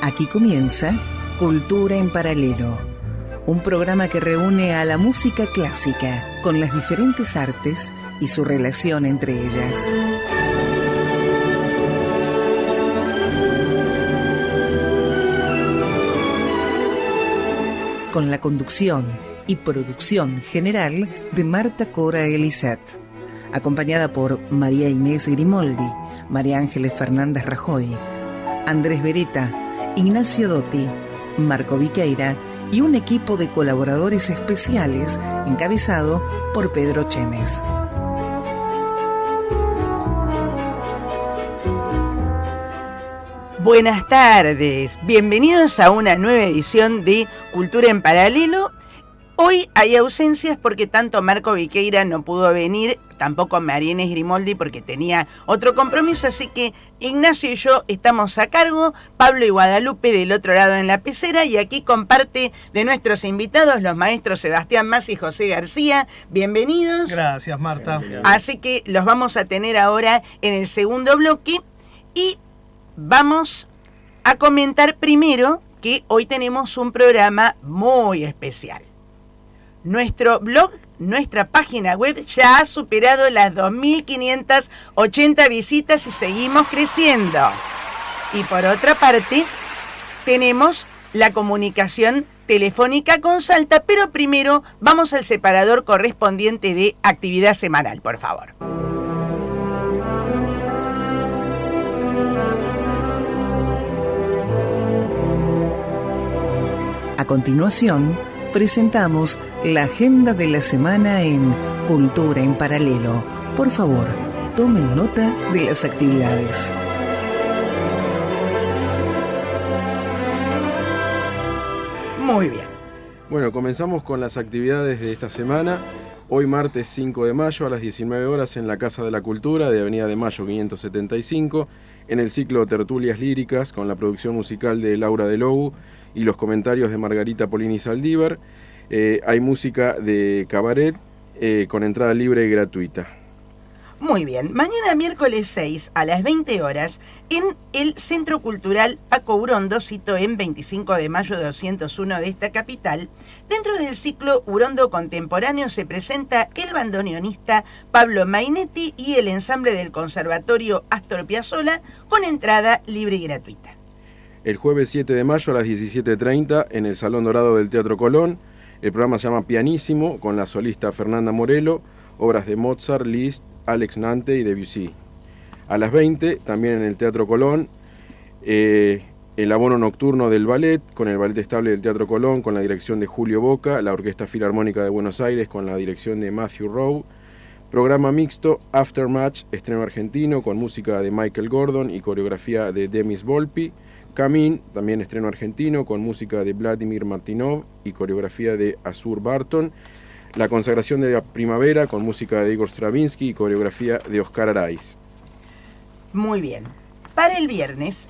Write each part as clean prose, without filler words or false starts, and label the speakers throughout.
Speaker 1: Aquí comienza Cultura en Paralelo, un programa que reúne a la música clásica con las diferentes artes y su relación entre ellas. Con la conducción y producción general de Marta Cora Elisat, acompañada por María Inés Grimoldi, María Ángeles Fernández Rajoy, Andrés Beretta, Ignacio Dotti, Marco Viqueira y un equipo de colaboradores especiales encabezado por Pedro Chemes.
Speaker 2: Buenas tardes, bienvenidos a una nueva edición de Cultura en Paralelo. Hoy hay ausencias porque tanto Marco Viqueira no pudo venir, tampoco María Inés Grimoldi porque tenía otro compromiso, así que Ignacio y yo estamos a cargo, Pablo y Guadalupe del otro lado en la pecera, y aquí comparte de nuestros invitados los maestros Sebastián Masi y José García. Bienvenidos.
Speaker 3: Gracias, Marta.
Speaker 2: Así que los vamos a tener ahora en el segundo bloque y vamos a comentar primero que hoy tenemos un programa muy especial. Nuestro blog, nuestra página web ya ha superado las 2.580 visitas y seguimos creciendo. Y por otra parte, tenemos la comunicación telefónica con Salta, pero primero vamos al separador correspondiente de actividad semanal, por favor.
Speaker 1: A continuación, presentamos la agenda de la semana en Cultura en Paralelo. Por favor, tomen nota de las actividades.
Speaker 2: Muy bien.
Speaker 4: Bueno, comenzamos con las actividades de esta semana. Hoy martes 5 de mayo a las 19 horas en la Casa de la Cultura de Avenida de Mayo 575, en el ciclo Tertulias Líricas con la producción musical de Laura de Lobu y los comentarios de Margarita Polini Saldívar. Hay música de cabaret con entrada libre y gratuita.
Speaker 2: Muy bien, mañana miércoles 6 a las 20 horas en el Centro Cultural Paco Urondo, cito en 25 de mayo 201 de esta capital, dentro del ciclo Urondo Contemporáneo se presenta el bandoneonista Pablo Mainetti y el ensamble del Conservatorio Astor Piazzolla con entrada libre y gratuita.
Speaker 4: El jueves 7 de mayo a las 17:30 en el Salón Dorado del Teatro Colón. El programa se llama Pianísimo, con la solista Fernanda Morelo, obras de Mozart, Liszt, Alex Nante y Debussy. A las 20, también en el Teatro Colón, el abono nocturno del ballet, con el Ballet Estable del Teatro Colón, con la dirección de Julio Boca, la Orquesta Filarmónica de Buenos Aires, con la dirección de Matthew Rowe. Programa mixto, Aftermatch, estreno argentino, con música de Michael Gordon y coreografía de Demis Volpi. Camín, también estreno argentino, con música de Vladimir Martinov y coreografía de Azur Barton. La consagración de la primavera, con música de Igor Stravinsky y coreografía de Oscar Araiz.
Speaker 2: Muy bien. Para el viernes,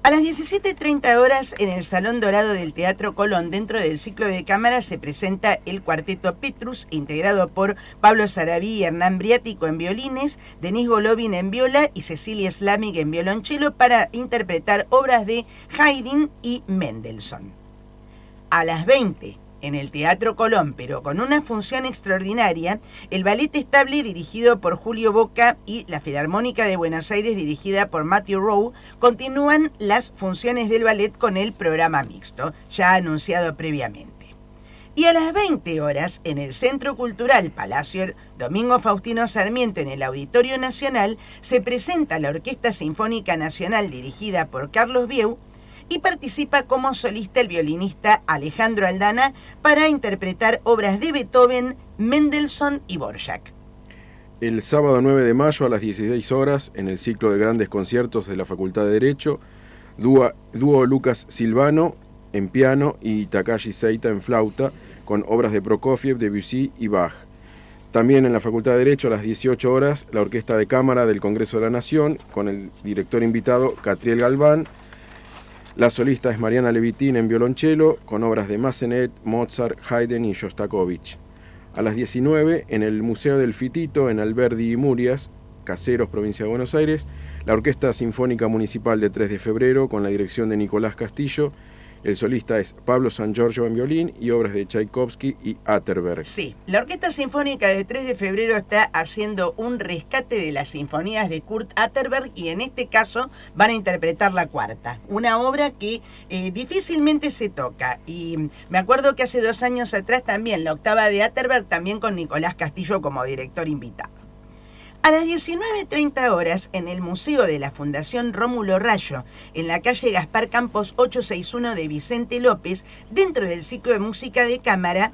Speaker 2: a las 17:30 horas en el Salón Dorado del Teatro Colón, dentro del ciclo de cámara, se presenta el cuarteto Petrus, integrado por Pablo Sarabí y Hernán Briático en violines, Denis Golovin en viola y Cecilia Slamig en violonchelo, para interpretar obras de Haydn y Mendelssohn. A las 20, en el Teatro Colón, pero con una función extraordinaria, el Ballet Estable, dirigido por Julio Boca, y la Filarmónica de Buenos Aires, dirigida por Matthew Rowe, continúan las funciones del ballet con el programa mixto, ya anunciado previamente. Y a las 20 horas, en el Centro Cultural Palacio Domingo Faustino Sarmiento, en el Auditorio Nacional, se presenta la Orquesta Sinfónica Nacional, dirigida por Carlos Bieu, y participa como solista el violinista Alejandro Aldana para interpretar obras de Beethoven, Mendelssohn y Dvorak.
Speaker 4: El sábado 9 de mayo a las 16 horas, en el ciclo de grandes conciertos de la Facultad de Derecho, dúo Lucas Silvano en piano y Takashi Seita en flauta, con obras de Prokofiev, Debussy y Bach. También en la Facultad de Derecho a las 18 horas, la Orquesta de Cámara del Congreso de la Nación, con el director invitado Catriel Galván. La solista es Mariana Levitín en violonchelo, con obras de Massenet, Mozart, Haydn y Shostakovich. A las 19, en el Museo del Fitito, en Alberdi y Murias, Caseros, provincia de Buenos Aires, la Orquesta Sinfónica Municipal de 3 de Febrero, con la dirección de Nicolás Castillo. El solista es Pablo San Giorgio en violín y obras de Tchaikovsky y Atterberg.
Speaker 2: Sí, la Orquesta Sinfónica de 3 de Febrero está haciendo un rescate de las sinfonías de Kurt Atterberg y en este caso van a interpretar la cuarta, una obra que difícilmente se toca. Y me acuerdo que hace 2 años atrás también la octava de Atterberg, también con Nicolás Castillo como director invitado. A las 19:30 horas, en el Museo de la Fundación Rómulo Rayo, en la calle Gaspar Campos 861 de Vicente López, dentro del ciclo de música de cámara,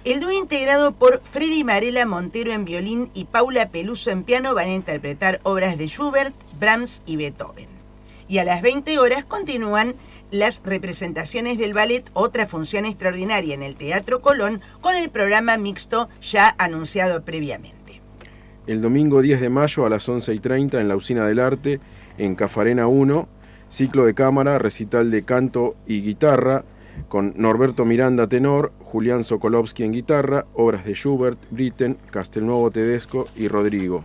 Speaker 2: el dúo integrado por Freddy Marela Montero en violín y Paula Peluso en piano van a interpretar obras de Schubert, Brahms y Beethoven. Y a las 20 horas continúan las representaciones del ballet, otra función extraordinaria en el Teatro Colón, con el programa mixto ya anunciado previamente.
Speaker 4: El domingo 10 de mayo a las 11:30 en la Usina del Arte, en Cafarena 1, ciclo de cámara, recital de canto y guitarra, con Norberto Miranda tenor, Julián Sokolovsky en guitarra, obras de Schubert, Britten, Castelnuovo Tedesco y Rodrigo.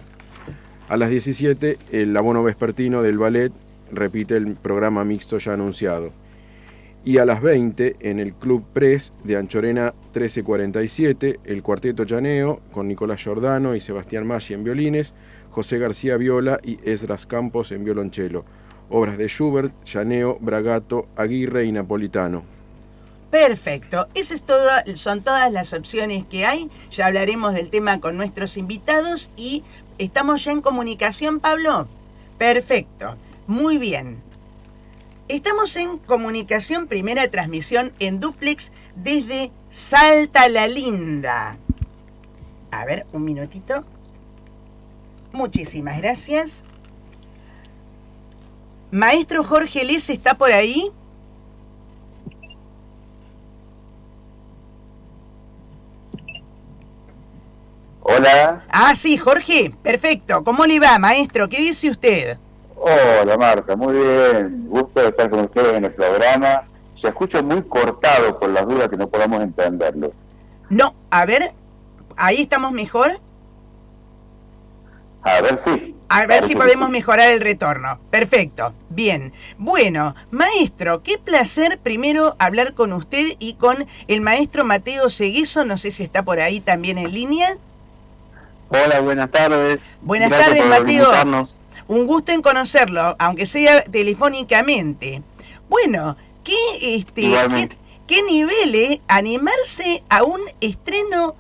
Speaker 4: A las 17, el abono vespertino del ballet repite el programa mixto ya anunciado. Y a las 20, en el Club Press de Anchorena 1347, el Cuarteto Llaneo, con Nicolás Giordano y Sebastián Maggi en violines, José García viola y Esdras Campos en violonchelo. Obras de Schubert, Llaneo, Bragato, Aguirre y Napolitano.
Speaker 2: Perfecto, son todas las opciones que hay. Ya hablaremos del tema con nuestros invitados y estamos ya en comunicación, Pablo. Perfecto, muy bien. Estamos en comunicación, primera transmisión en dúplex desde Salta la Linda. A ver, un minutito. Muchísimas gracias. Maestro Jorge Les, ¿está por ahí?
Speaker 3: Hola.
Speaker 2: Ah, sí, Jorge, perfecto. ¿Cómo le va, maestro? ¿Qué dice usted?
Speaker 3: Hola, Marta, muy bien. Gusto de estar con ustedes en el programa. Se escucha muy cortado por las dudas que no podamos entenderlo.
Speaker 2: No, a ver, ahí estamos mejor.
Speaker 3: A ver si.
Speaker 2: A ver si podemos mejorar el retorno. Perfecto, bien. Bueno, maestro, qué placer primero hablar con usted y con el maestro Mateo Seguizo. No sé si está por ahí también en línea.
Speaker 5: Hola, buenas tardes.
Speaker 2: Buenas
Speaker 5: Gracias
Speaker 2: tardes,
Speaker 5: por
Speaker 2: Mateo.
Speaker 5: invitarnos.
Speaker 2: Un gusto en conocerlo, aunque sea telefónicamente. Bueno, ¿qué nivel animarse a un estreno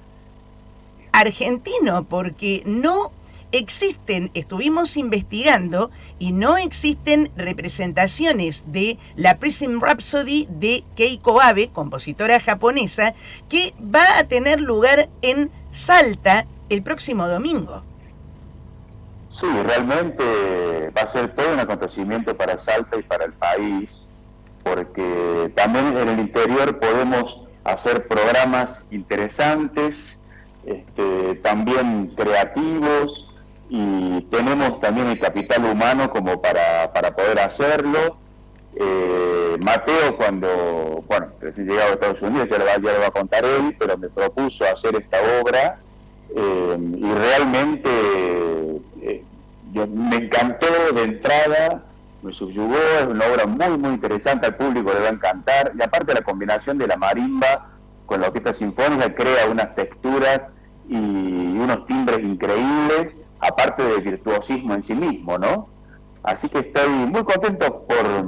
Speaker 2: argentino? Porque no existen, estuvimos investigando y no existen representaciones de la Prism Rhapsody de Keiko Abe, compositora japonesa, que va a tener lugar en Salta el próximo domingo.
Speaker 3: Sí, realmente va a ser todo un acontecimiento para Salta y para el país, porque también en el interior podemos hacer programas interesantes, también creativos, y tenemos también el capital humano como para poder hacerlo. Mateo, cuando, recién llegado a Estados Unidos, ya lo va a contar él, pero me propuso hacer esta obra, y realmente me encantó de entrada, me subyugó, es una obra muy muy interesante, al público le va a encantar, y aparte la combinación de la marimba con la orquesta sinfónica crea unas texturas y unos timbres increíbles, aparte del virtuosismo en sí mismo, ¿no? Así que estoy muy contento por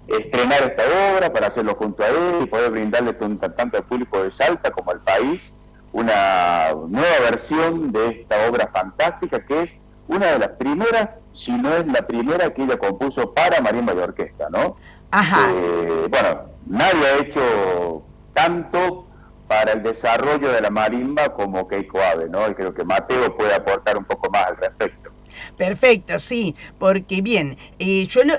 Speaker 3: estrenar esta obra, para hacerlo junto a él y poder brindarle tanto al público de Salta como al país una nueva versión de esta obra fantástica, que es una de las primeras, si no es la primera, que ella compuso para marimba y orquesta, ¿no?
Speaker 2: Ajá.
Speaker 3: Nadie ha hecho tanto para el desarrollo de la marimba como Keiko Abe, ¿no? Y creo que Mateo puede aportar un poco más al respecto.
Speaker 2: Perfecto, sí, porque bien,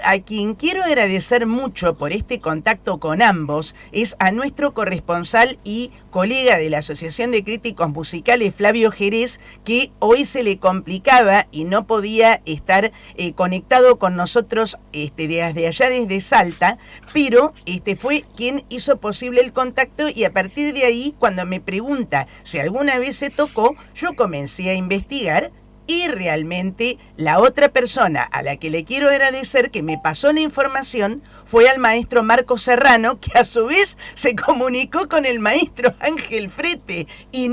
Speaker 2: a quien quiero agradecer mucho por este contacto con ambos es a nuestro corresponsal y colega de la Asociación de Críticos Musicales, Flavio Jerez, que hoy se le complicaba y no podía estar conectado con nosotros desde allá, desde Salta, pero fue quien hizo posible el contacto, y a partir de ahí, cuando me pregunta si alguna vez se tocó, yo comencé a investigar Y realmente la otra persona a la que le quiero agradecer que me pasó la información fue al maestro Marco Serrano, que a su vez se comunicó con el maestro Ángel Frete y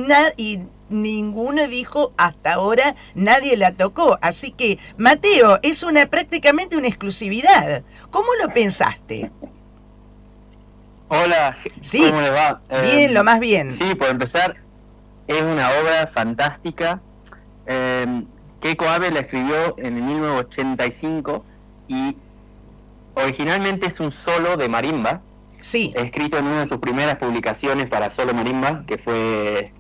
Speaker 2: ninguno dijo hasta ahora, nadie la tocó. Así que, Mateo, es prácticamente una exclusividad. ¿Cómo lo pensaste?
Speaker 5: Hola,
Speaker 2: Sí,
Speaker 5: ¿cómo le va?
Speaker 2: bien, lo más bien.
Speaker 5: Sí, por empezar, es una obra fantástica. Keiko Abe la escribió en 1985 y originalmente es un solo de marimba,
Speaker 2: Sí,
Speaker 5: escrito en una de sus primeras publicaciones para solo marimba, que fue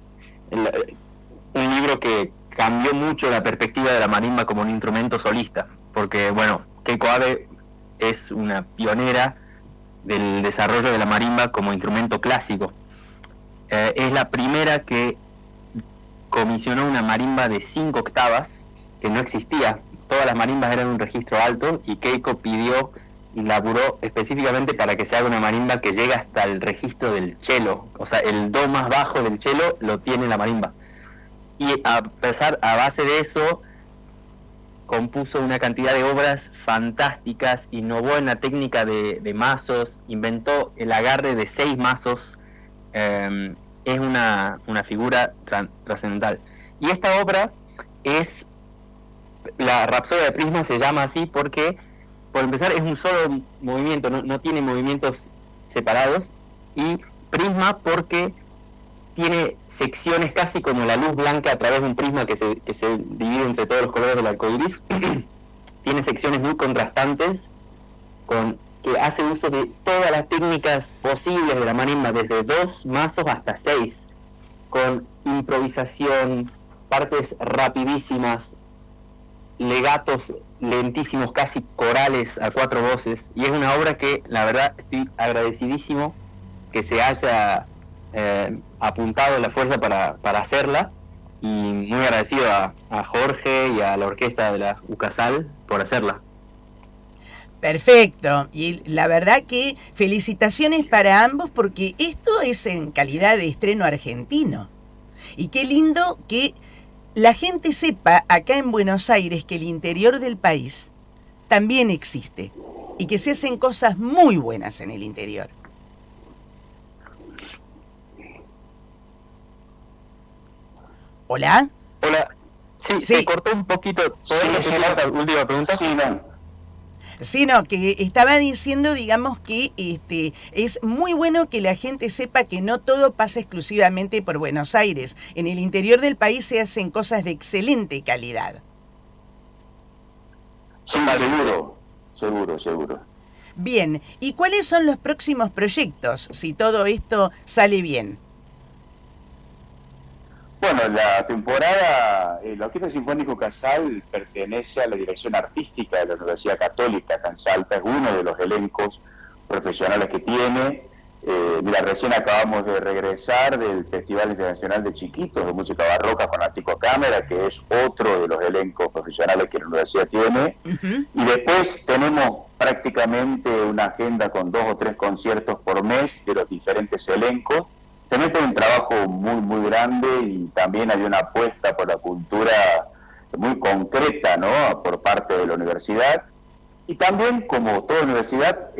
Speaker 5: un libro que cambió mucho la perspectiva de la marimba como un instrumento solista, porque bueno, Keiko Abe es una pionera del desarrollo de la marimba como instrumento clásico. Es la primera que comisionó una marimba de 5 octavas, que no existía. Todas las marimbas eran un registro alto y Keiko pidió y laburó específicamente para que se haga una marimba que llegue hasta el registro del cello, o sea, el do más bajo del cello lo tiene la marimba. Y a base de eso, compuso una cantidad de obras fantásticas, innovó en la técnica de mazos, inventó el agarre de 6 mazos, es una figura trascendental. Y esta obra es, la Rapsodia de Prisma se llama así porque, por empezar, es un solo movimiento, no tiene movimientos separados, y prisma porque tiene secciones casi como la luz blanca a través de un prisma que se divide entre todos los colores del arco iris. Tiene secciones muy contrastantes, que hace uso de todas las técnicas posibles de la marimba, desde 2 mazos hasta 6, con improvisación, partes rapidísimas, legatos lentísimos, casi corales a 4 voces, y es una obra que la verdad estoy agradecidísimo que se haya apuntado la fuerza para hacerla, y muy agradecido a Jorge y a la orquesta de la UCASAL por hacerla.
Speaker 2: perfecto. Y la verdad que felicitaciones para ambos porque esto es en calidad de estreno argentino. Y qué lindo que la gente sepa acá en Buenos Aires que el interior del país también existe y que se hacen cosas muy buenas en el interior. ¿Hola?
Speaker 5: Hola, sí, se cortó un poquito. ¿Podés repetir la última pregunta?
Speaker 3: Sí, no.
Speaker 2: Sí, no, que estaba diciendo, digamos, que es muy bueno que la gente sepa que no todo pasa exclusivamente por Buenos Aires. En el interior del país se hacen cosas de excelente calidad.
Speaker 3: Sí, seguro.
Speaker 2: Bien, ¿y cuáles son los próximos proyectos si todo esto sale bien?
Speaker 3: Bueno, la temporada, la Orquesta Sinfónica UCASAL pertenece a la dirección artística de la Universidad Católica acá en Salta, es uno de los elencos profesionales que tiene. Mira, recién acabamos de regresar del Festival Internacional de Chiquitos de Música Barroca con Antico Cámara, que es otro de los elencos profesionales que la universidad tiene.
Speaker 2: Uh-huh.
Speaker 3: Y después tenemos prácticamente una agenda con 2 o 3 conciertos por mes de los diferentes elencos. También hay un trabajo muy grande y también hay una apuesta por la cultura muy concreta, ¿no?, por parte de la universidad. Y también, como toda universidad,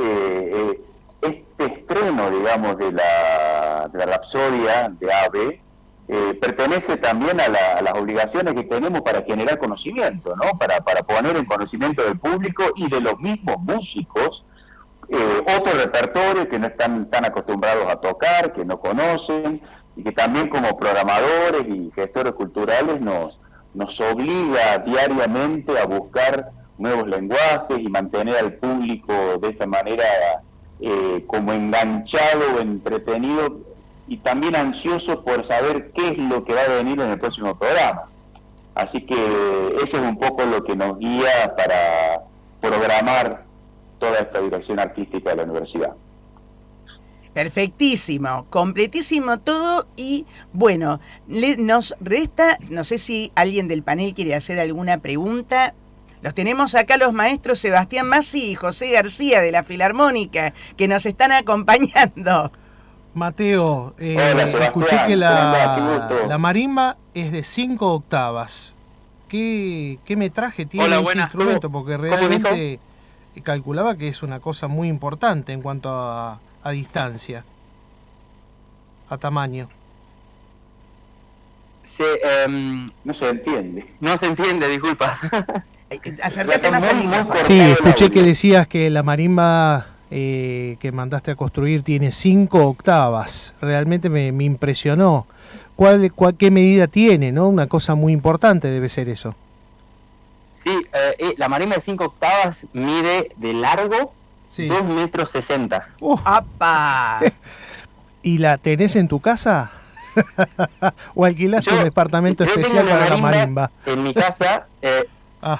Speaker 3: este estreno, digamos, de la Rapsodia de Abe pertenece también a las obligaciones que tenemos para generar conocimiento, ¿no?, para poner en conocimiento del público y de los mismos músicos otro repertorio que no están tan acostumbrados a tocar, que no conocen, y que también como programadores y gestores culturales nos obliga diariamente a buscar nuevos lenguajes y mantener al público de esta manera como enganchado, entretenido y también ansioso por saber qué es lo que va a venir en el próximo programa. Así que eso es un poco lo que nos guía para programar toda esta dirección artística de la universidad.
Speaker 2: Perfectísimo, completísimo todo y bueno, nos resta, no sé si alguien del panel quiere hacer alguna pregunta. Los tenemos acá los maestros Sebastián Massi y José García de la Filarmónica que nos están acompañando.
Speaker 6: Mateo,
Speaker 3: Hola,
Speaker 6: escuché que la marimba es de 5 octavas. qué metraje tiene
Speaker 5: Hola,
Speaker 6: ese
Speaker 5: buenas.
Speaker 6: instrumento, porque
Speaker 5: ¿Cómo
Speaker 6: realmente calculaba que es una cosa muy importante en cuanto a distancia, a tamaño.
Speaker 3: No se entiende.
Speaker 5: No se entiende, disculpa.
Speaker 2: Acércate más al micrófono.
Speaker 6: Sí, escuché que decías que la marimba que mandaste a construir tiene 5 octavas. Realmente me impresionó. ¿Qué medida tiene, no? Una cosa muy importante debe ser eso.
Speaker 5: Sí, la marimba de 5 octavas mide de largo 2,60 metros.
Speaker 2: ¡Apa!
Speaker 6: ¿Y la tenés en tu casa? ¿O alquilaste un departamento especial para la marimba?
Speaker 5: En mi casa,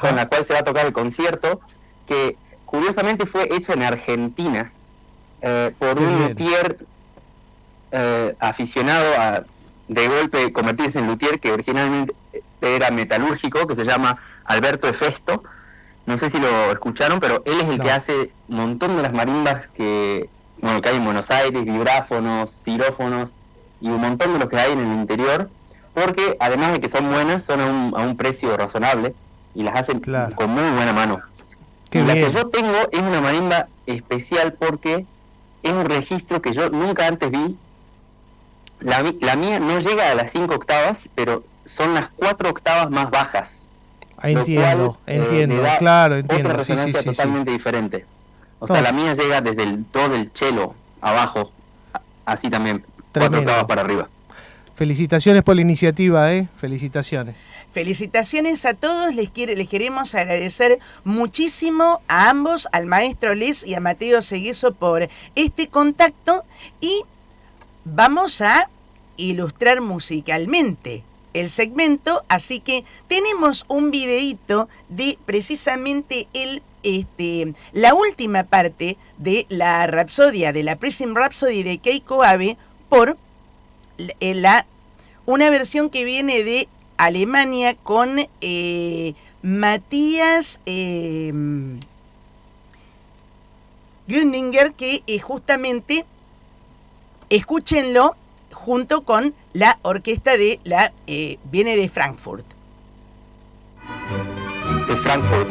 Speaker 5: con la cual se va a tocar el concierto, que curiosamente fue hecha en Argentina por un luthier aficionado a de golpe convertirse en luthier, que originalmente era metalúrgico, que se llama Alberto Efesto. No sé si lo escucharon, pero él es el que hace un montón de las marimbas que hay en Buenos Aires, vibráfonos, xilófonos y un montón de los que hay en el interior, porque además de que son buenas, son a un precio razonable y las hacen con muy buena mano. La que yo tengo es una marimba especial porque es un registro que yo nunca antes vi. La mía no llega a las 5 octavas, pero son las 4 octavas más bajas.
Speaker 6: Entiendo, entiendo.
Speaker 5: Otra resonancia totalmente diferente. O sea, la mía llega desde el do del cello abajo, así también, 4 octavas para arriba.
Speaker 6: Felicitaciones por la iniciativa, felicitaciones.
Speaker 2: Felicitaciones a todos, les queremos agradecer muchísimo a ambos, al maestro Les y a Mateo Segueso por este contacto, y vamos a ilustrar musicalmente el segmento, así que tenemos un videíto de precisamente la última parte de la Rapsodia, de la Prism Rhapsody de Keiko Abe, por una versión que viene de Alemania con Matías Gründinger, que justamente escúchenlo junto con la orquesta de viene de Frankfurt.
Speaker 5: De Frankfurt.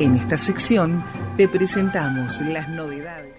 Speaker 1: En esta sección te presentamos las novedades.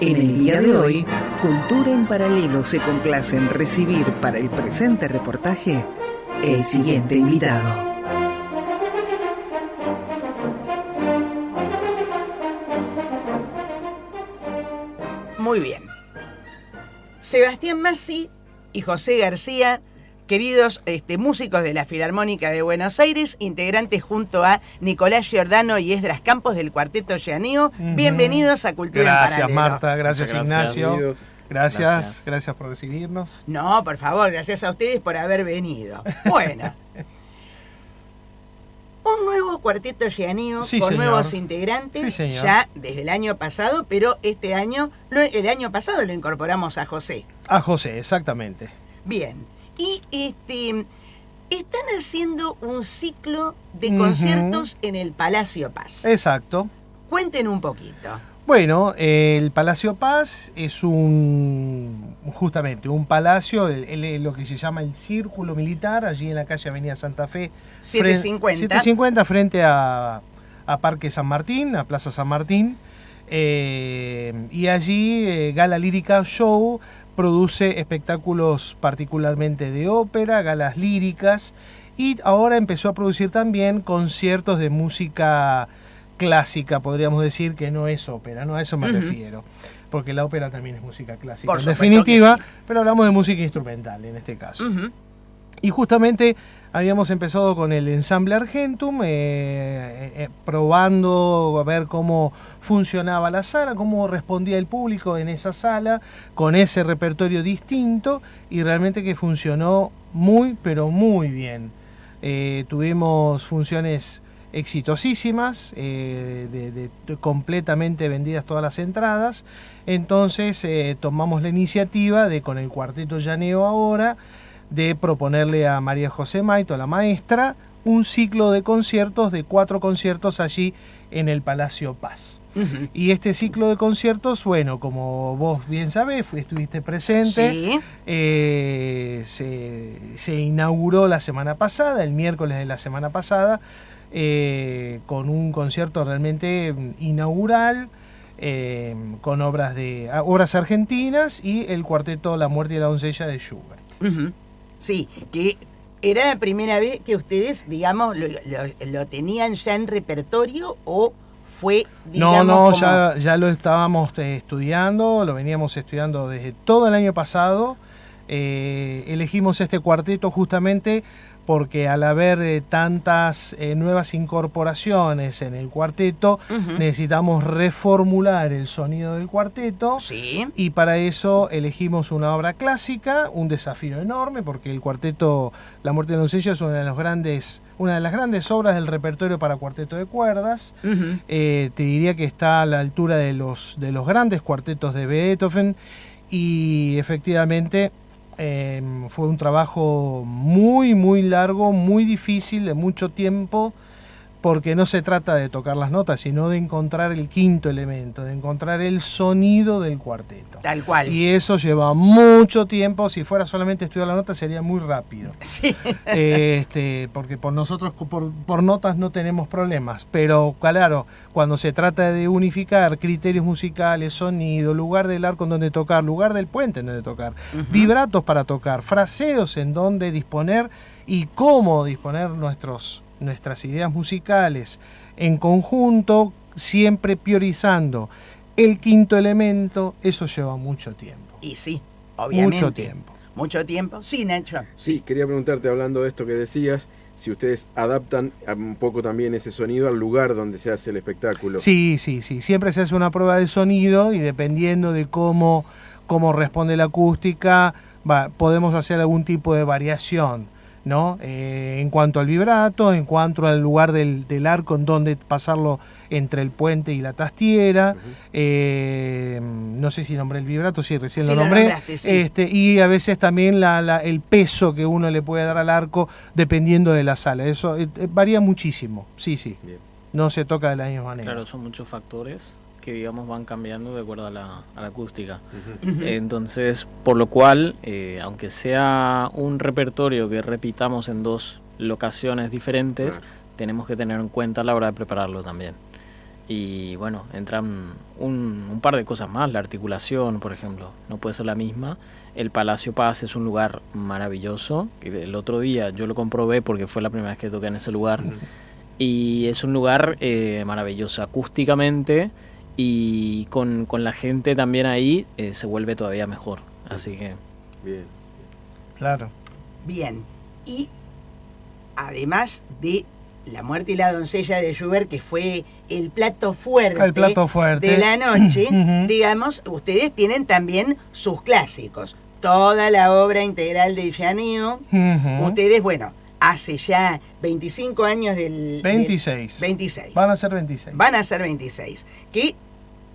Speaker 1: En el día de hoy, Cultura en Paralelo se complace en recibir para el presente reportaje el siguiente invitado.
Speaker 2: Muy bien. Sebastián Massi y José García, queridos músicos de la Filarmónica de Buenos Aires, integrantes junto a Nicolás Giordano y Esdras Campos del Cuarteto Llaneo. Bienvenidos a Cultura en Paralelo.
Speaker 6: Gracias, Marta. Gracias, Ignacio.
Speaker 4: Bienvenidos.
Speaker 6: Gracias por recibirnos.
Speaker 2: No, por favor, gracias a ustedes por haber venido. Bueno. Un nuevo Cuarteto Llaneo con
Speaker 6: señor.
Speaker 2: Nuevos integrantes,
Speaker 6: Sí, señor.
Speaker 2: ya desde el año pasado, pero el año pasado lo incorporamos a José.
Speaker 6: A José, exactamente.
Speaker 2: Bien. Y están haciendo un ciclo de conciertos en el Palacio Paz.
Speaker 6: Exacto.
Speaker 2: Cuenten un poquito.
Speaker 6: Bueno, el Palacio Paz es justamente un palacio, lo que se llama el Círculo Militar, allí en la calle Avenida Santa Fe.
Speaker 2: 750.
Speaker 6: 750 frente a Parque San Martín, a Plaza San Martín. Y allí Gala Lírica Show produce espectáculos particularmente de ópera, galas líricas, y ahora empezó a producir también conciertos de música clásica, podríamos decir, que no es ópera, ¿no? A eso me refiero, porque la ópera también es música clásica,
Speaker 2: Por
Speaker 6: en
Speaker 2: supuesto
Speaker 6: definitiva,
Speaker 2: que sí.
Speaker 6: pero hablamos de música instrumental en este caso. Y justamente habíamos empezado con el ensamble Argentum, probando a ver cómo funcionaba la sala, cómo respondía el público en esa sala, con ese repertorio distinto, y realmente que funcionó muy, pero muy bien. Tuvimos funciones exitosísimas, completamente vendidas todas las entradas. Entonces tomamos la iniciativa de, con el Cuarteto Llaneo ahora, de proponerle a María José Maito, la maestra, un ciclo de conciertos, de 4 conciertos allí en el Palacio Paz. Y este ciclo de conciertos, bueno, como vos bien sabés, estuviste presente,
Speaker 2: Sí.
Speaker 6: se inauguró la semana pasada, el miércoles de la semana pasada, con un concierto realmente inaugural, con obras argentinas y el cuarteto La Muerte y la Doncella de Schubert.
Speaker 2: Sí, que era la primera vez que ustedes, digamos, lo tenían ya en repertorio, o fue, digamos,
Speaker 6: No,
Speaker 2: como...
Speaker 6: ya lo estábamos estudiando, lo veníamos estudiando desde todo el año pasado. Elegimos este cuarteto justamente porque al haber tantas nuevas incorporaciones en el cuarteto, necesitamos reformular el sonido del cuarteto.
Speaker 2: Sí.
Speaker 6: Y para eso elegimos una obra clásica, un desafío enorme, porque el cuarteto La Muerte de la Doncella es una de las grandes obras del repertorio para cuarteto de cuerdas. Te diría que está a la altura de los grandes cuartetos de Beethoven, y efectivamente fue un trabajo muy, muy largo, muy difícil, de mucho tiempo, porque no se trata de tocar las notas, sino de encontrar el quinto elemento, de encontrar el sonido del cuarteto.
Speaker 2: Tal cual.
Speaker 6: Y eso lleva mucho tiempo. Si fuera solamente estudiar la nota sería muy rápido.
Speaker 2: Sí.
Speaker 6: Porque por nosotros por notas no tenemos problemas, pero claro, cuando se trata de unificar criterios musicales, sonido, lugar del arco en donde tocar, lugar del puente en donde tocar, vibratos para tocar, fraseos en donde disponer y cómo disponer nuestras ideas musicales en conjunto, siempre priorizando el quinto elemento, eso lleva mucho tiempo.
Speaker 2: Y sí, obviamente.
Speaker 6: Mucho tiempo.
Speaker 2: Mucho tiempo. Sí, Nacho.
Speaker 4: Sí, quería preguntarte, hablando de esto que decías, si ustedes adaptan un poco también ese sonido al lugar donde se hace el espectáculo.
Speaker 6: Sí. Siempre se hace una prueba de sonido y dependiendo de cómo responde la acústica, podemos hacer algún tipo de variación, ¿no? En cuanto al vibrato, en cuanto al lugar del arco en donde pasarlo entre el puente y la tastiera. No sé si nombré el vibrato, sí, recién lo nombré.
Speaker 2: Nombraste, sí.
Speaker 6: Y a veces también el peso que uno le puede dar al arco dependiendo de la sala. Eso varía muchísimo, sí.
Speaker 4: Bien.
Speaker 6: No se toca de la misma manera.
Speaker 7: Claro, son muchos factores que, digamos, van cambiando de acuerdo a la acústica.
Speaker 2: Ujú.
Speaker 7: Entonces, por lo cual, aunque sea un repertorio que repitamos en 2 locaciones diferentes,
Speaker 4: Claro.
Speaker 7: tenemos que tener en cuenta a la hora de prepararlo también. Y bueno, entran un par de cosas más. La articulación, por ejemplo, no puede ser la misma. El Palacio Paz es un lugar maravilloso. El otro día yo lo comprobé porque fue la primera vez que toqué en ese lugar. Y es un lugar maravilloso acústicamente, y con la gente también ahí se vuelve todavía mejor. Así que...
Speaker 4: Bien.
Speaker 6: Claro.
Speaker 2: Bien. Y además de La muerte y la doncella de Schubert, que fue el plato fuerte, de la noche, digamos, ustedes tienen también sus clásicos. Toda la obra integral de Gianneo. Ustedes, bueno, hace ya 25 años
Speaker 6: 26.
Speaker 2: 26.
Speaker 6: Van a ser 26.
Speaker 2: Van a ser 26. Que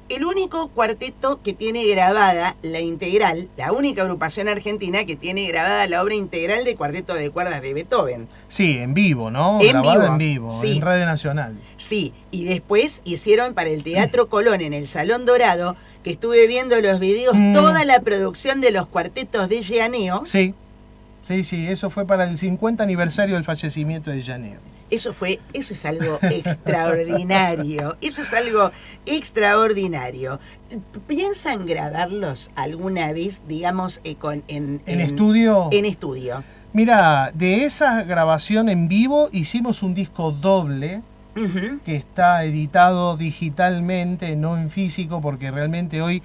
Speaker 2: el único cuarteto que tiene grabada la integral, la única agrupación argentina que tiene grabada la obra integral de Cuarteto de Cuerdas de Beethoven.
Speaker 6: Sí, en vivo, ¿no?
Speaker 2: En
Speaker 6: Grabada
Speaker 2: vivo,
Speaker 6: en vivo,
Speaker 2: sí.
Speaker 6: En Radio Nacional.
Speaker 2: Sí, y después hicieron para el Teatro Colón en el Salón Dorado, que estuve viendo los videos, toda la producción de los cuartetos de Gianneo.
Speaker 6: Sí, eso fue para el 50 aniversario del fallecimiento de Gianneo.
Speaker 2: Eso es algo extraordinario. Eso es algo extraordinario. ¿Piensan grabarlos alguna vez, digamos, en
Speaker 6: estudio?
Speaker 2: En estudio.
Speaker 6: Mira, de esa grabación en vivo hicimos un disco doble que está editado digitalmente, no en físico, porque realmente hoy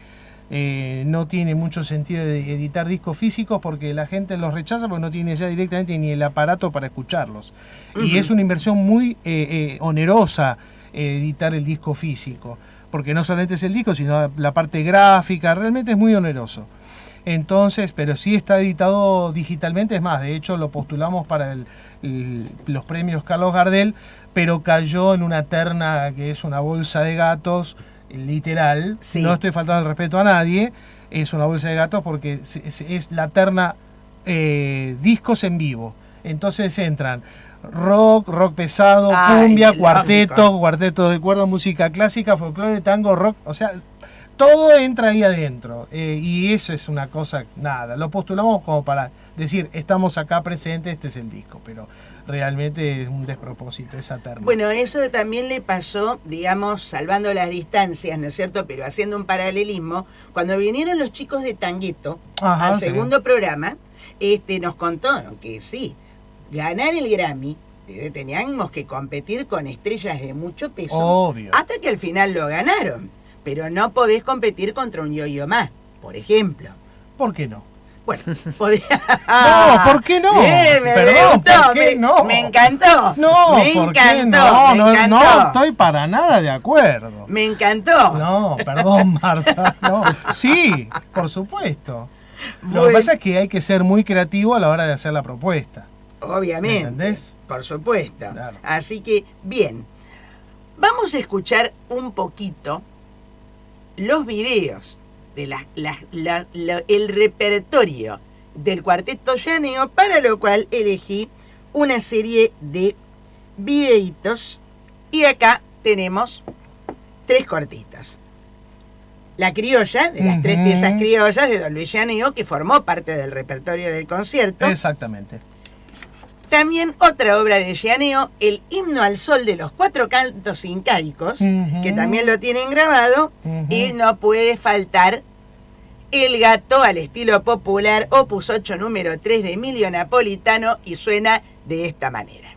Speaker 6: no tiene mucho sentido de editar discos físicos porque la gente los rechaza porque no tiene ya directamente ni el aparato para escucharlos. Y es una inversión muy onerosa editar el disco físico, porque no solamente es el disco, sino la parte gráfica, realmente es muy oneroso. Entonces, pero sí está editado digitalmente, es más, de hecho lo postulamos para los premios Carlos Gardel, pero cayó en una terna que es una bolsa de gatos, literal, sí. No estoy faltando el respeto a nadie, es una bolsa de gatos porque es la terna discos en vivo. Entonces entran rock pesado, cumbia, cuarteto de cuerda, música clásica, folclore, tango, rock, o sea, todo entra ahí adentro. Y eso es una cosa, nada, lo postulamos como para decir, estamos acá presentes, este es el disco, pero realmente es un despropósito esa terna.
Speaker 2: Bueno, eso también le pasó, digamos, salvando las distancias, ¿no es cierto?, pero haciendo un paralelismo, cuando vinieron los chicos de Tangueto al segundo programa, nos contaron que sí, ganar el Grammy, teníamos que competir con estrellas de mucho peso,
Speaker 6: obvio,
Speaker 2: hasta que al final lo ganaron, pero no podés competir contra un Yo-Yo Ma, por ejemplo.
Speaker 6: ¿Por qué no?
Speaker 2: Bueno, podía...
Speaker 6: No, ¿por qué no? Perdón, ¿por qué no?
Speaker 2: Me encantó.
Speaker 6: No,
Speaker 2: me
Speaker 6: ¿por
Speaker 2: encantó,
Speaker 6: qué no?
Speaker 2: me encantó.
Speaker 6: No estoy para nada de acuerdo.
Speaker 2: Me encantó.
Speaker 6: No, perdón, Marta. No. Sí, por supuesto.
Speaker 2: Bueno.
Speaker 6: Lo que pasa es que hay que ser muy creativo a la hora de hacer la propuesta.
Speaker 2: Obviamente.
Speaker 6: ¿Entendés?
Speaker 2: Por supuesto.
Speaker 6: Claro.
Speaker 2: Así que, bien. Vamos a escuchar un poquito los videos de el repertorio del Cuarteto Gianneo, para lo cual elegí una serie de videitos, y acá tenemos 3 cortitas. La criolla, de las 3 piezas criollas de Don Luis Gianneo, que formó parte del repertorio del concierto.
Speaker 6: Exactamente.
Speaker 2: También otra obra de Gianneo, el Himno al Sol de los 4 cantos incaicos, que también lo tienen grabado, y no puede faltar El Gato al estilo popular, opus 8 número 3 de Emilio Napolitano, y suena de esta manera.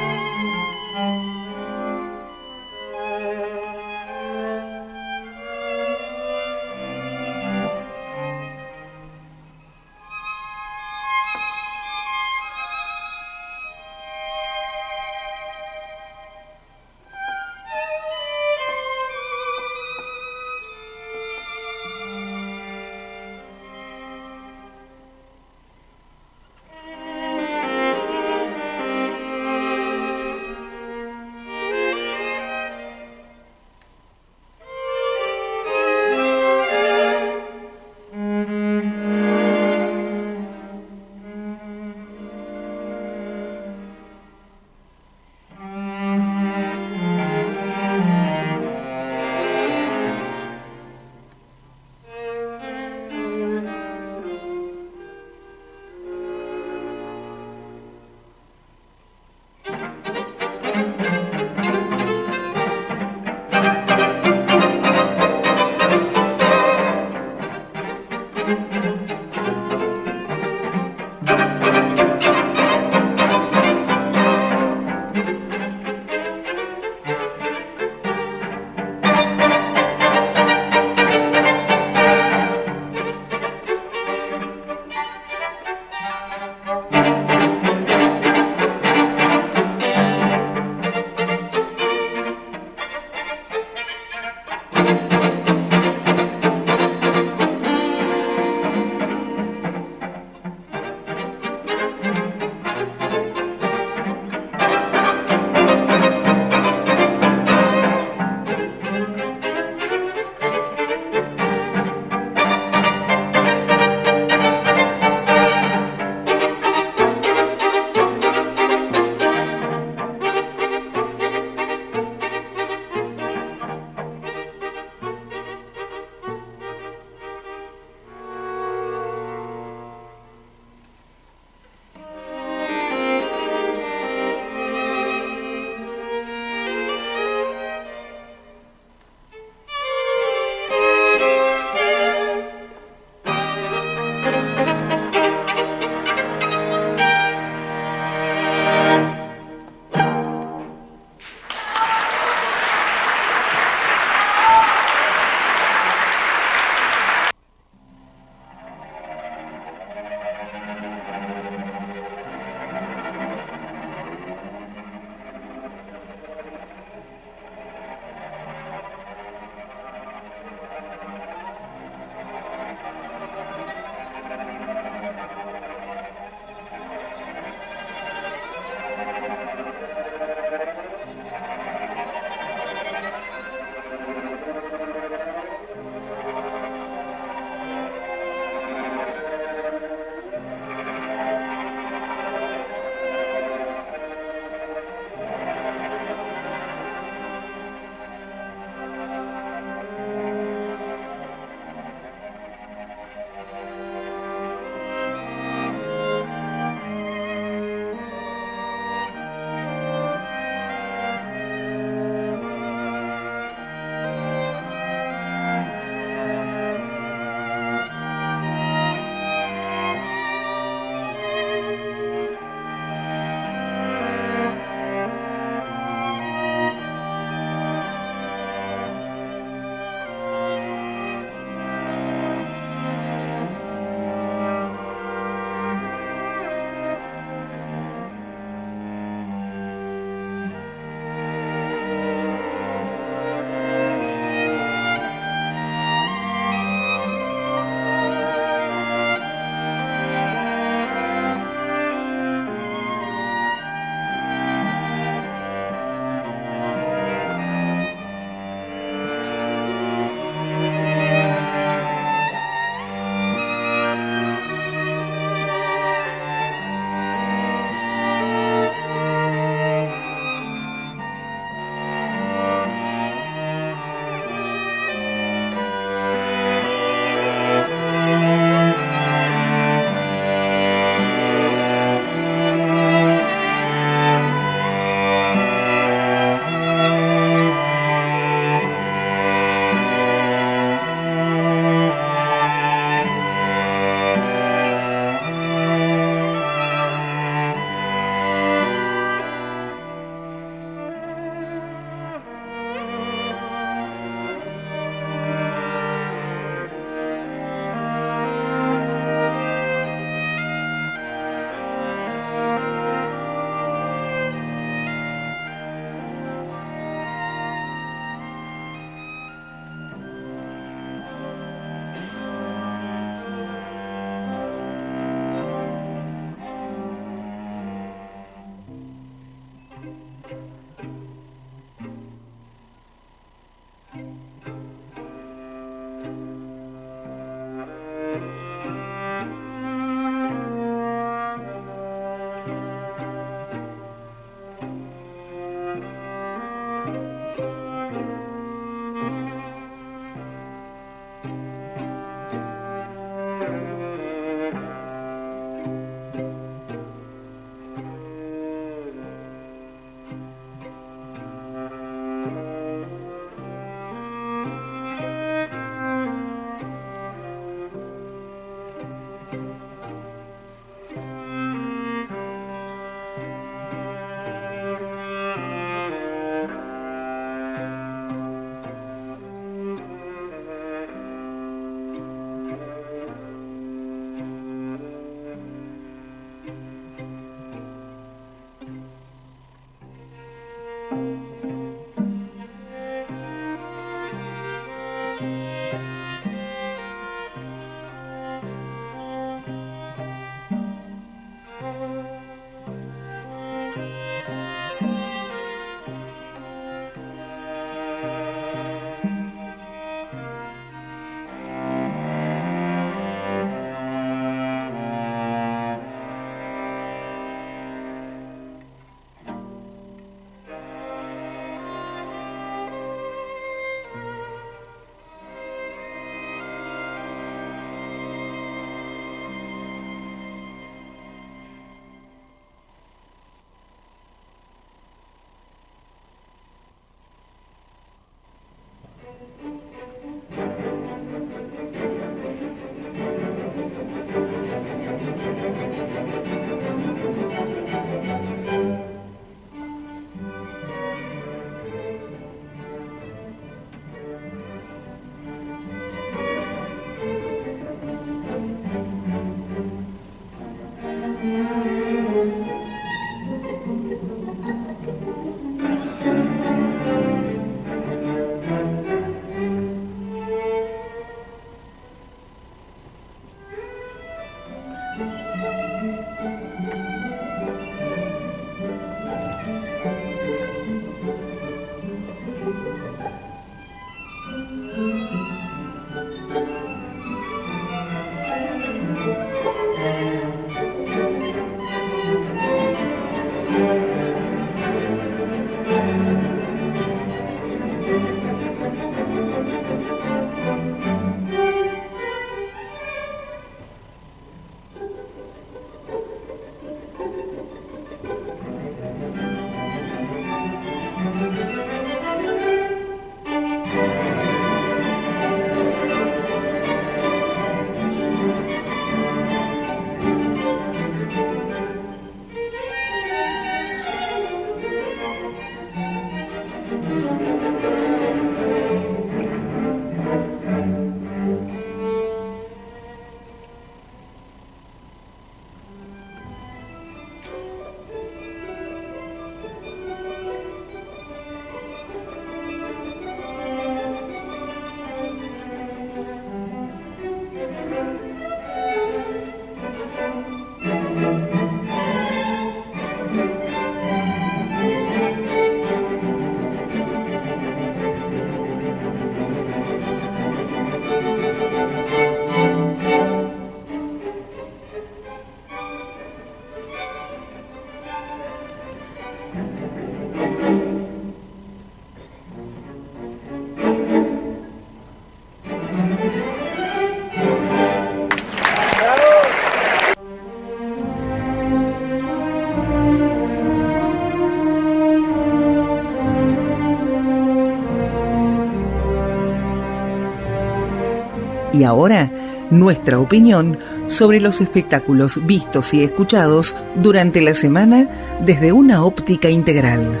Speaker 1: Y ahora, nuestra opinión sobre los espectáculos vistos y escuchados durante la semana desde una óptica integral.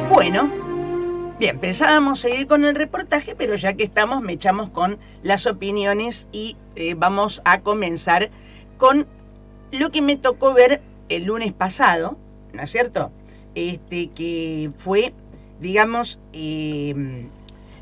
Speaker 2: Bueno, bien, pensábamos seguir con el reportaje, pero ya que estamos, me echamos con las opiniones y vamos a comenzar con lo que me tocó ver el lunes pasado, ¿no es cierto? Que fue, digamos,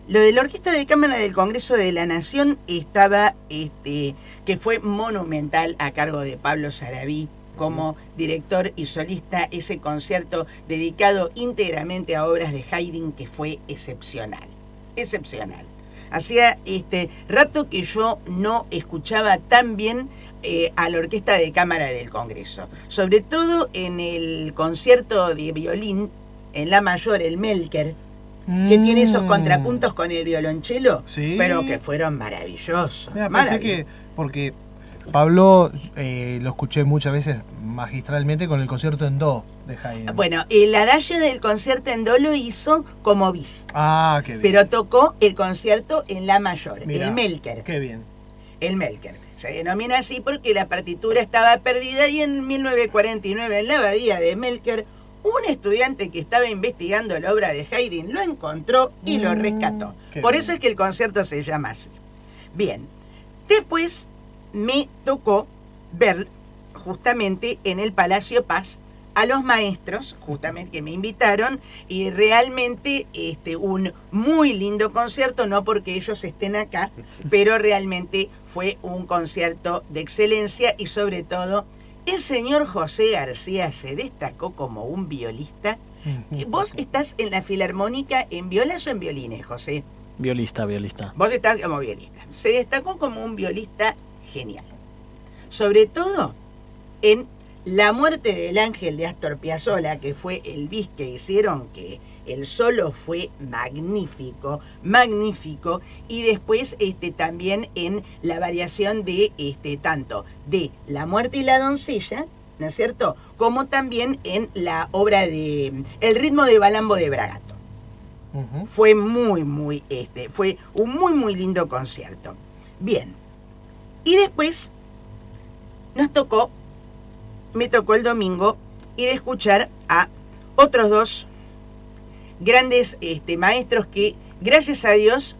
Speaker 2: lo de la Orquesta de Cámara del Congreso de la Nación estaba, que fue monumental a cargo de Pablo Sarabí como director y solista, ese concierto dedicado íntegramente a obras de Haydn que fue excepcional, excepcional. Hacía rato que yo no escuchaba tan bien a la Orquesta de Cámara del Congreso, sobre todo en el concierto de violín, en la mayor, el Melker, que tiene esos contrapuntos con el violonchelo,
Speaker 6: sí,
Speaker 2: pero que fueron maravillosos.
Speaker 6: Mira, pensé que, porque Pablo lo escuché muchas veces magistralmente con el concierto en do de Haydn.
Speaker 2: Bueno, el adagio del concierto en do lo hizo como bis.
Speaker 6: Ah, qué bien.
Speaker 2: Pero tocó el concierto en la mayor,
Speaker 6: Mirá,
Speaker 2: el Melker.
Speaker 6: Qué bien.
Speaker 2: El Melker. Se denomina así porque la partitura estaba perdida y en 1949 en la abadía de Melker, un estudiante que estaba investigando la obra de Haydn lo encontró y lo rescató. Por eso es que el concierto se llama así. Bien, después me tocó ver justamente en el Palacio Paz a los maestros, justamente que me invitaron, y realmente un muy lindo concierto, no porque ellos estén acá, pero realmente fue un concierto de excelencia y sobre todo el señor José García se destacó como un violista. ¿Vos estás en la Filarmónica en violas o en violines, José?
Speaker 7: Violista.
Speaker 2: Vos estás como violista. Se destacó como un violista genial. Sobre todo en La muerte del ángel de Astor Piazzolla, que fue el bis que hicieron, que el solo fue magnífico, magnífico, y después también en la variación de tanto de La muerte y la doncella, ¿no es cierto?, como también en la obra de El ritmo de Balambo de Bragato. Fue fue un muy, muy lindo concierto. Bien. Y después me tocó el domingo ir a escuchar a otros dos grandes maestros que, gracias a Dios,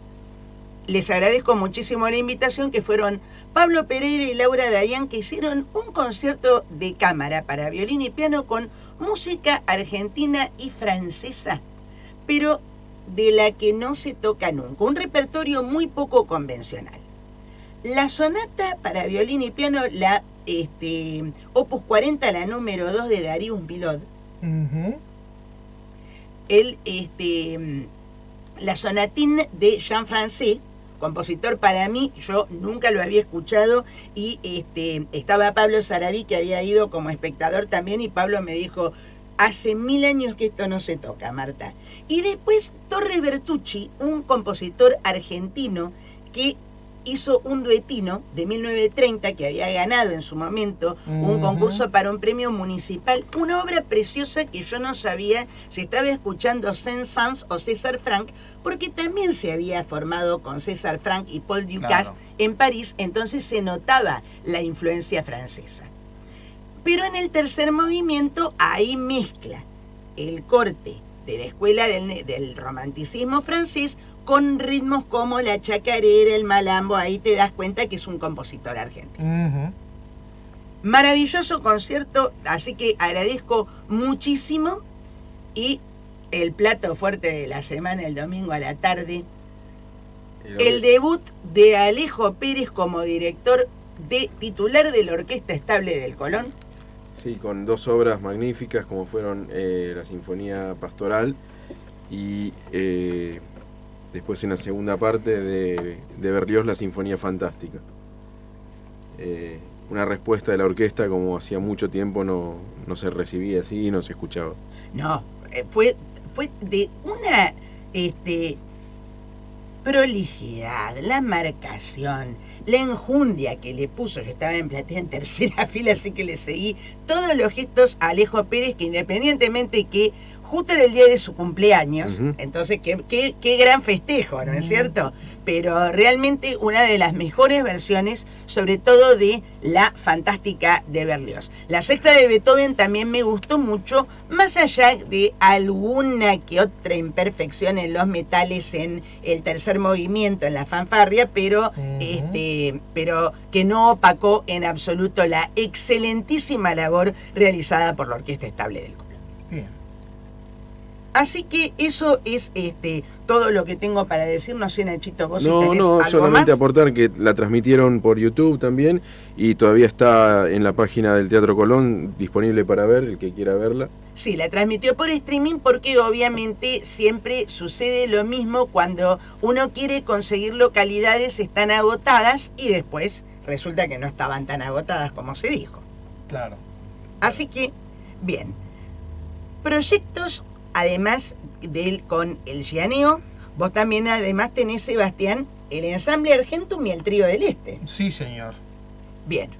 Speaker 2: les agradezco muchísimo la invitación, que fueron Pablo Pereira y Laura Dayan, que hicieron un concierto de cámara para violín y piano con música argentina y francesa, pero de la que no se toca nunca, un repertorio muy poco convencional. La sonata para violín y piano, la Opus 40, la número 2 de Darius Milhaud, la Sonatine de Jean Francais, compositor para mí, yo nunca lo había escuchado, y estaba Pablo Sarabí, que había ido como espectador también, y Pablo me dijo, hace 1000 años que esto no se toca, Marta. Y después Torre Bertucci, un compositor argentino que hizo un duetino de 1930 que había ganado en su momento un concurso para un premio municipal, una obra preciosa que yo no sabía si estaba escuchando Saint-Saëns o César Franck, porque también se había formado con César Franck y Paul Dukas en París, entonces se notaba la influencia francesa. Pero en el tercer movimiento ahí mezcla el corte de la escuela del romanticismo francés con ritmos como la chacarera, el malambo, ahí te das cuenta que es un compositor argentino. Maravilloso concierto, así que agradezco muchísimo. Y el plato fuerte de la semana, el domingo a la tarde, el debut de Alejo Pérez como director titular de la Orquesta Estable del Colón.
Speaker 4: Sí, con 2 obras magníficas como fueron la Sinfonía Pastoral y después en la segunda parte de Berlioz la Sinfonía Fantástica. Una respuesta de la orquesta como hacía mucho tiempo no se recibía así y no se escuchaba.
Speaker 2: No, fue de una prolijidad, la marcación, la enjundia que le puso. Yo estaba en platea en tercera fila, así que le seguí todos los gestos a Alejo Pérez, que independientemente que justo era el día de su cumpleaños, entonces qué gran festejo, ¿no es cierto? Pero realmente una de las mejores versiones, sobre todo de la Fantástica de Berlioz. La sexta de Beethoven también me gustó mucho, más allá de alguna que otra imperfección en los metales en el tercer movimiento, en la fanfarria, pero que no opacó en absoluto la excelentísima labor realizada por la Orquesta Estable del Colón.
Speaker 6: Bien.
Speaker 2: Así que eso es todo lo que tengo para decir. No sé, Nachito, vos
Speaker 4: No,
Speaker 2: tenés algo
Speaker 4: solamente
Speaker 2: más.
Speaker 4: aportar que la transmitieron por YouTube también y todavía está en la página del Teatro Colón disponible para ver, el que quiera verla.
Speaker 2: Sí, la transmitió por streaming porque obviamente siempre sucede lo mismo cuando uno quiere conseguir localidades, están agotadas y después resulta que no estaban tan agotadas como se dijo.
Speaker 6: Claro.
Speaker 2: Así que, bien. Proyectos, además con el Gianeo, vos también además tenés, Sebastián, el ensamble Argentum y el trío del Este.
Speaker 6: Sí, señor.
Speaker 2: Bien.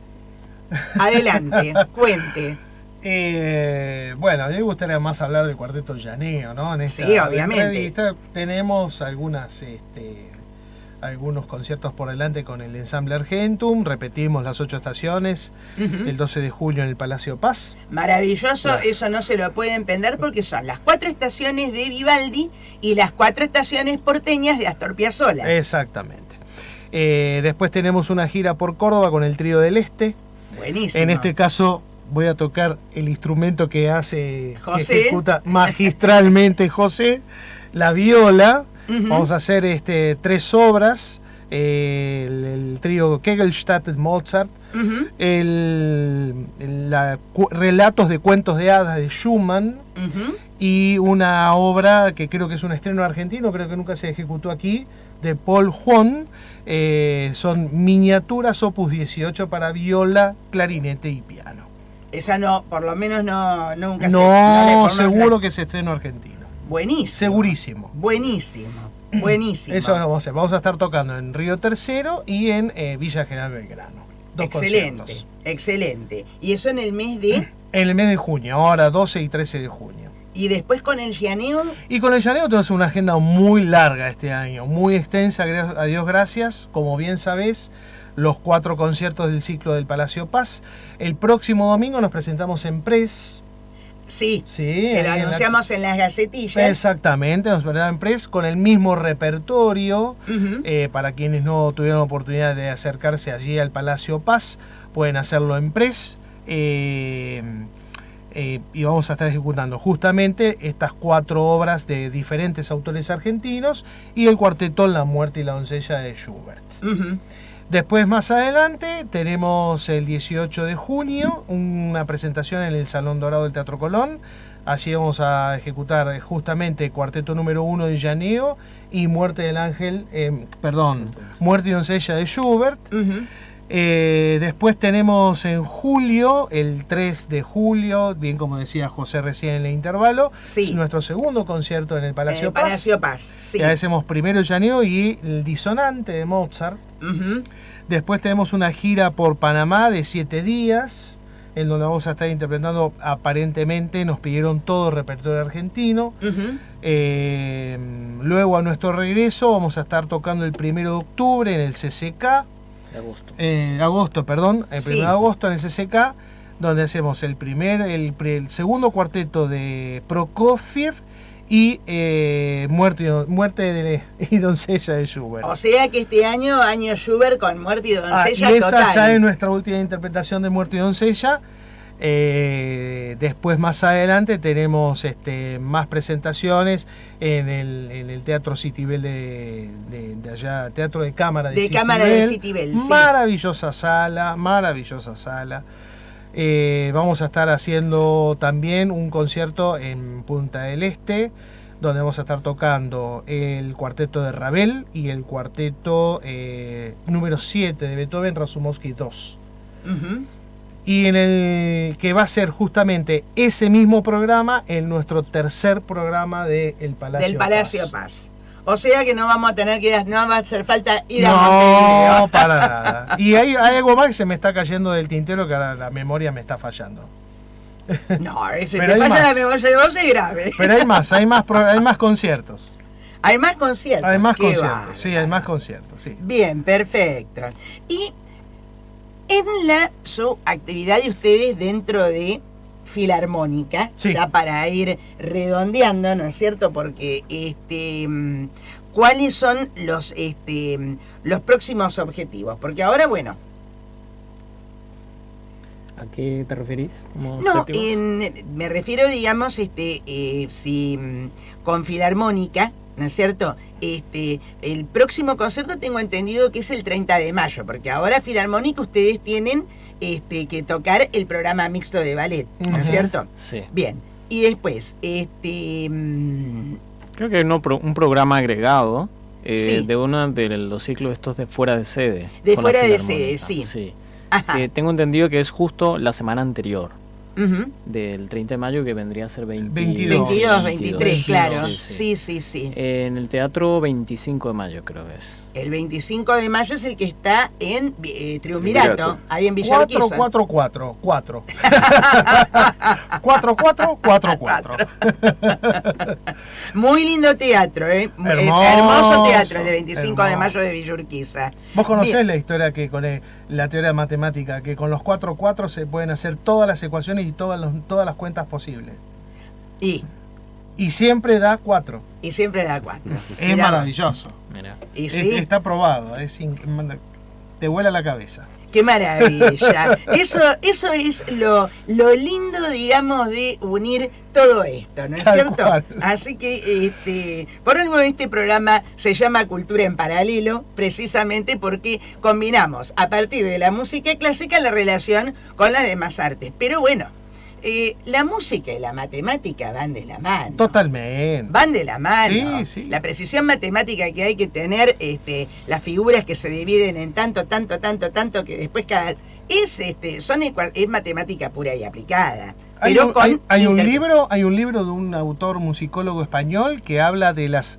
Speaker 2: Adelante, cuente.
Speaker 6: Bueno, a mí me gustaría más hablar del cuarteto llaneo, ¿no? En esta
Speaker 2: Sí, obviamente.
Speaker 6: entrevista tenemos algunos conciertos por delante con el ensamble Argentum. Repetimos las 8 estaciones, el 12 de julio en el Palacio Paz.
Speaker 2: Maravilloso, eso no se lo pueden perder porque son las 4 estaciones de Vivaldi y las 4 estaciones porteñas de Astor Piazzolla.
Speaker 6: Exactamente. Después tenemos una gira por Córdoba con el trío del Este.
Speaker 2: Buenísimo.
Speaker 6: En este caso voy a tocar el instrumento que hace,
Speaker 2: José.
Speaker 6: que ejecuta magistralmente José, la viola. Vamos a hacer 3 obras, el trío Kegelstadt de Mozart, relatos de cuentos de hadas de Schumann, y una obra que creo que es un estreno argentino, creo que nunca se ejecutó aquí, de Paul Huon. Son miniaturas opus 18 para viola, clarinete y piano.
Speaker 2: Esa no, por lo menos nunca
Speaker 6: No, seguro que es estreno argentino.
Speaker 2: Buenísimo.
Speaker 6: Segurísimo.
Speaker 2: Buenísimo.
Speaker 6: Eso vamos a hacer. Vamos a estar tocando en Río Tercero y en Villa General Belgrano. 2
Speaker 2: excelente,
Speaker 6: conciertos.
Speaker 2: Excelente. Y eso en el mes de...
Speaker 6: En el mes de junio, ahora 12 y 13 de junio.
Speaker 2: Y después con el Gianeo.
Speaker 6: Y con el Llaneo tenemos una agenda muy larga este año, muy extensa, a Dios gracias. Como bien sabés, los 4 conciertos del ciclo del Palacio Paz. El próximo domingo nos presentamos en Pres.
Speaker 2: Sí, que lo anunciamos en las gacetillas.
Speaker 6: Exactamente, nos presentamos en Pres con el mismo repertorio. Para quienes no tuvieron oportunidad de acercarse allí al Palacio Paz, pueden hacerlo en Pres. Y vamos a estar ejecutando justamente estas 4 obras de diferentes autores argentinos y el cuarteto La Muerte y la Doncella de Schubert. Después, más adelante, tenemos el 18 de junio una presentación en el Salón Dorado del Teatro Colón Allí vamos a ejecutar justamente cuarteto número 1 de Llaneo y Muerte del Ángel, Muerte y Doncella de Schubert. Después tenemos en julio, el 3 de julio, bien como decía José recién en el intervalo,
Speaker 2: Sí.
Speaker 6: nuestro segundo concierto en el Palacio Paz.
Speaker 2: Palacio Paz, sí.
Speaker 6: Que hacemos primero Llaneo y el Disonante de Mozart.
Speaker 2: Ujú.
Speaker 6: Después tenemos una gira por Panamá de 7 días, en donde vamos a estar interpretando, aparentemente nos pidieron todo repertorio argentino.
Speaker 2: Ujú.
Speaker 6: Luego a nuestro regreso vamos a estar tocando el 1 de octubre en el CCK.
Speaker 7: De agosto.
Speaker 6: Agosto, perdón, el 1
Speaker 2: Sí.
Speaker 6: de agosto en el CCK, donde hacemos el segundo cuarteto de Prokofiev y Muerte y Doncella de Schubert.
Speaker 2: O sea que este año Schubert con Muerte y Doncella
Speaker 6: y esa
Speaker 2: total.
Speaker 6: ya es nuestra última interpretación de Muerte y Doncella. Después más adelante tenemos más presentaciones en el Teatro Citibel de allá, Teatro de Cámara de
Speaker 2: Cámara de Citibel, sí.
Speaker 6: Maravillosa sala. Vamos a estar haciendo también un concierto en Punta del Este, donde vamos a estar tocando el cuarteto de Ravel y el cuarteto número 7 de Beethoven, Rasumowski 2.
Speaker 2: Ujú.
Speaker 6: Y en el que va a ser justamente ese mismo programa en nuestro tercer programa de El Palacio
Speaker 2: Del Palacio
Speaker 6: Paz.
Speaker 2: Paz. O sea que no vamos a tener que ir, no va a hacer falta ir a
Speaker 6: No,
Speaker 2: Montevideo.
Speaker 6: para nada. Y hay algo más que se me está cayendo del tintero, que ahora la memoria me está fallando.
Speaker 2: No, si
Speaker 6: Pero
Speaker 2: te
Speaker 6: hay
Speaker 2: falla la
Speaker 6: más.
Speaker 2: memoria de vos es grave.
Speaker 6: Pero hay más conciertos.
Speaker 2: Hay más conciertos.
Speaker 6: Hay más
Speaker 2: Qué
Speaker 6: conciertos,
Speaker 2: bárbaro.
Speaker 6: sí, hay más conciertos, sí.
Speaker 2: Bien, perfecto. Y en su actividad de ustedes dentro de Filarmónica,
Speaker 6: Sí.
Speaker 2: ya para ir redondeando, ¿no es cierto? Porque ¿cuáles son los próximos objetivos? Porque ahora, bueno,
Speaker 7: ¿A qué te referís? como
Speaker 2: no,
Speaker 7: objetivos?
Speaker 2: me refiero, digamos, si con Filarmónica, ¿no es cierto? El próximo concierto tengo entendido que es el 30 de mayo, porque ahora Filarmónica ustedes tienen que tocar el programa mixto de ballet, ¿no es
Speaker 6: Ujú.
Speaker 2: cierto?
Speaker 7: Sí.
Speaker 2: Bien, y después,
Speaker 7: Creo que un programa agregado
Speaker 2: Sí.
Speaker 7: de uno de los ciclos estos de fuera de sede.
Speaker 2: De
Speaker 7: con la
Speaker 2: fuera de
Speaker 7: Filarmónica.
Speaker 2: sede, sí.
Speaker 7: Sí.
Speaker 2: ajá,
Speaker 7: Tengo entendido que es justo la semana anterior,
Speaker 2: ujú,
Speaker 7: del 30 de mayo, que vendría a ser
Speaker 6: 22.
Speaker 2: 22, 23, claro,
Speaker 7: Sí.
Speaker 2: sí.
Speaker 7: En el teatro 25 de mayo creo que es.
Speaker 2: El 25 de mayo es el que está en Triunvirato,
Speaker 4: Triunvirato.
Speaker 2: ahí en Villa Urquiza.
Speaker 6: 4. 4.
Speaker 2: Muy lindo teatro,
Speaker 6: Hermoso,
Speaker 2: hermoso teatro, el de 25 de
Speaker 6: hermoso.
Speaker 2: mayo de Villa Urquiza.
Speaker 6: Vos conocés
Speaker 2: Bien.
Speaker 6: la historia que con la teoría matemática, que con los 4 se pueden hacer todas las ecuaciones y todas las cuentas posibles.
Speaker 2: Y
Speaker 6: siempre da 4.
Speaker 2: siempre da 4.
Speaker 6: Es maravilloso.
Speaker 7: Mira.
Speaker 2: Y sí,
Speaker 6: Está probado. Te vuela la cabeza.
Speaker 2: qué maravilla. Eso es lo lindo, digamos, de unir todo esto, ¿no es
Speaker 6: Tal
Speaker 2: cierto?
Speaker 6: cual.
Speaker 2: Así que, por algo este programa se llama Cultura en Paralelo, precisamente porque combinamos a partir de la música clásica la relación con las demás artes. Pero bueno, la música y la matemática van de la mano.
Speaker 6: Totalmente.
Speaker 2: Van de la mano.
Speaker 6: Sí, sí.
Speaker 2: La precisión matemática que hay que tener, las figuras que se dividen en tanto, que después es matemática pura y aplicada.
Speaker 6: Hay
Speaker 2: Pero
Speaker 6: un,
Speaker 2: con
Speaker 6: hay un
Speaker 2: inter-
Speaker 6: libro de un autor musicólogo español que habla de las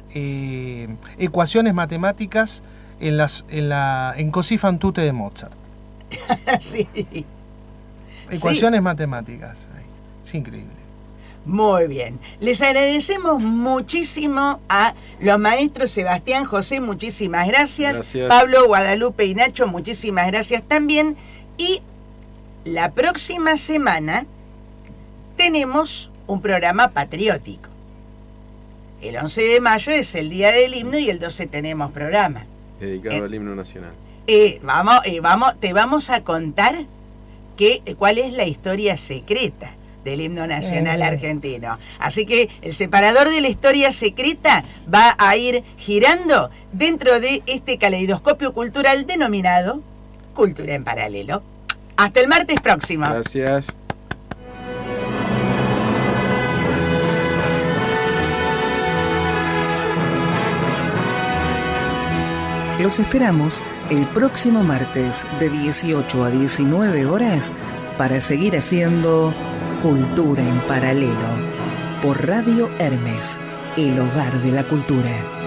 Speaker 6: ecuaciones matemáticas en Così fan tutte de Mozart.
Speaker 2: Sí.
Speaker 6: Ecuaciones matemáticas. Es increíble.
Speaker 2: Muy bien. Les agradecemos muchísimo a los maestros Sebastián, José, muchísimas gracias.
Speaker 4: Gracias.
Speaker 2: Pablo, Guadalupe y Nacho, muchísimas gracias también. Y la próxima semana tenemos un programa patriótico. El 11 de mayo es el día del himno y el 12 tenemos programa.
Speaker 4: Dedicado al himno nacional.
Speaker 2: Te vamos a contar cuál es la historia secreta del himno nacional argentino. Así que el separador de la historia secreta va a ir girando dentro de este caleidoscopio cultural denominado Cultura en Paralelo. Hasta el martes próximo.
Speaker 4: Gracias.
Speaker 1: Los esperamos el próximo martes de 18 a 19 horas para seguir haciendo Cultura en Paralelo por Radio Hermes, el hogar de la cultura.